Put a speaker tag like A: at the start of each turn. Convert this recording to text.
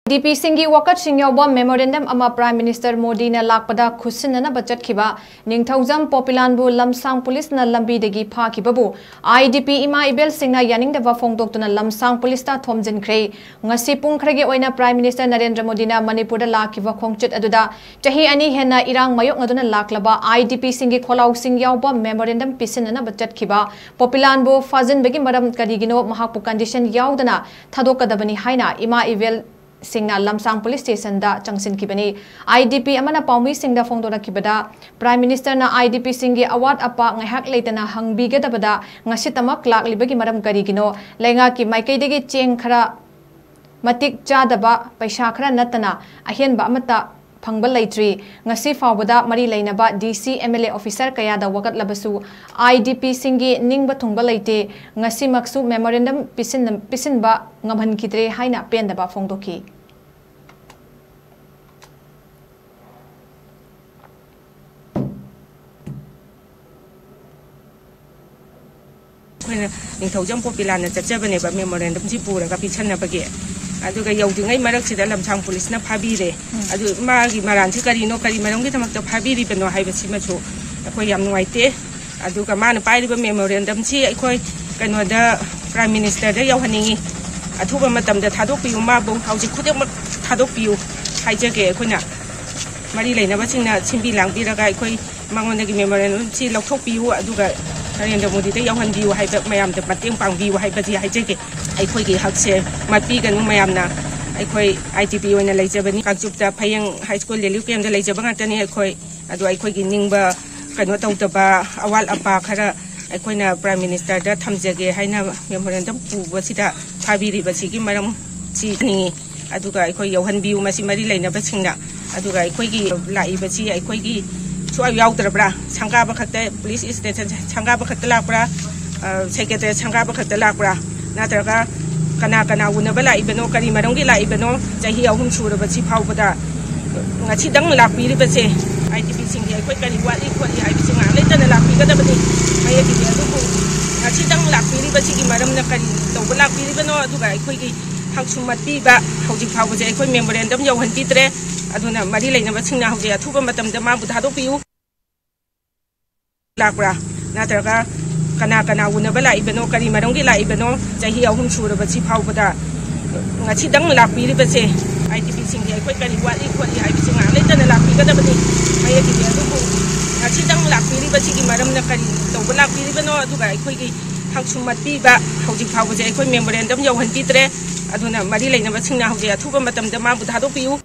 A: DP Singi Wakat Singyawa Memorandum Ama Prime Minister Modi na lakpada Kusinana Bajat Kiba Ningthauzam Populanbu Lamsang Police na Lambi Degi Pa Kibabu IDP Ima Ibel Singna Yaning Deva Fongdok na Lamsang Police ta Thomjin Kre Ngasi Pung Khrege Oina Prime Minister Narendra Modi na Manipur da lakiba Khongchit aduda Chahi ani henna irang mayok ngaduna laklaba IDP Singi Kholau Singyawa Memorandum Pisinana Bajat Kiba Populanbu Fazin Begi Maram Karigino Mahakpu condition yaudana Thadokadabani Haina Ima Ibel Singna Lamsang Police Station da Changsin Kibani IDP Amana Paumi Singda Fongdora Kibada Prime Minister na IDP Singi Award Apa Ngahak Leitana Hangbiga Dabada Ngasitama Clark Libagi Madam Karigino Lenga Ki Maikaidegi Cheng Khara Matik Chadaba Paisha Khara Natana Ahian Ba Amata Pangbal Laitri Ngasi Fawada Mari Lainaba DC MLA Officer Kayada Wakat Labasu IDP Singi Ningba Tungba Laite Ngasi Maksu Memorandum Pisinba Ngamhan Kitre Haina Pendaba Fongdoki
B: Ningthauzam Populan Chachabane ba Memorandum Jipura Kapichana Bage aduga yaudingai maraksida lamsang police na phabire adu magi maranchi karino kari marangi tamakta phabiri beno haibasi machu akoi yam nuaite aduga man pairiba memorandum chi akoi kanoda prime minister da yauhaningi athuba matamda thadokpiu mabu hauji khudek thadokpiu haijage akoina mari leinaba singna chimbi langbiraga akoi mangonagi memorandum chi lokthokpiu aduga Narendra Modi da yauhanbiu haiba mayamda mateng pangbiu haibadi haijage aikoi gi hakse mapi ganu mayamna aikoi ITP oina leijabani kakjupta phayang high school lelu kem da leijabanga tani aikoi adu aikoi gi ningba kano tawtaba awal apa khara aikoina prime minister da thamjage haina memorandum pubasida phabiri basigi maram chi ni aduga aikoi yauhanbiu masi mari leina basingna aduga aikoi gi lai basi aikoi gi chua yaudra sangka bakhatte police station sangka bakhatte lakbra secretary sangka bakhatte lakbra natraga kana unaba laibeno kari maronggi laibeno jahi ahum suraba chi phawbada ngachi dang lakpiri base IDP singhi aikoi kari wali kholi haibisi nga letana lakpigadabani mayagi adubu ngachi dang lakpiri basi gi maramna kari tawba lakpiri beno aduga aikoi gi hangsumati ba hojik phawbaje aikoi memorandum yauhanpitre aduna mari leinaba singna hauji athuba matamda ma budhadokpiu lakbra natraga kana unaba laibeno kari maronggi laibeno jahi ahum suraba chi phawbada ngachi dang lakpiri base IDP singhi aikoi kari wali kholi haibisi nga letana lakpigadabani mayagi adubu ngachi dang lakpiri basi gi maramna kari tawba lakpiri beno aduga aikoi gi hangsumati ba hojik phawbaje aikoi memorandum yauhanpitre aduna mari leinaba singna hauji athuba matamda ma budhadokpiu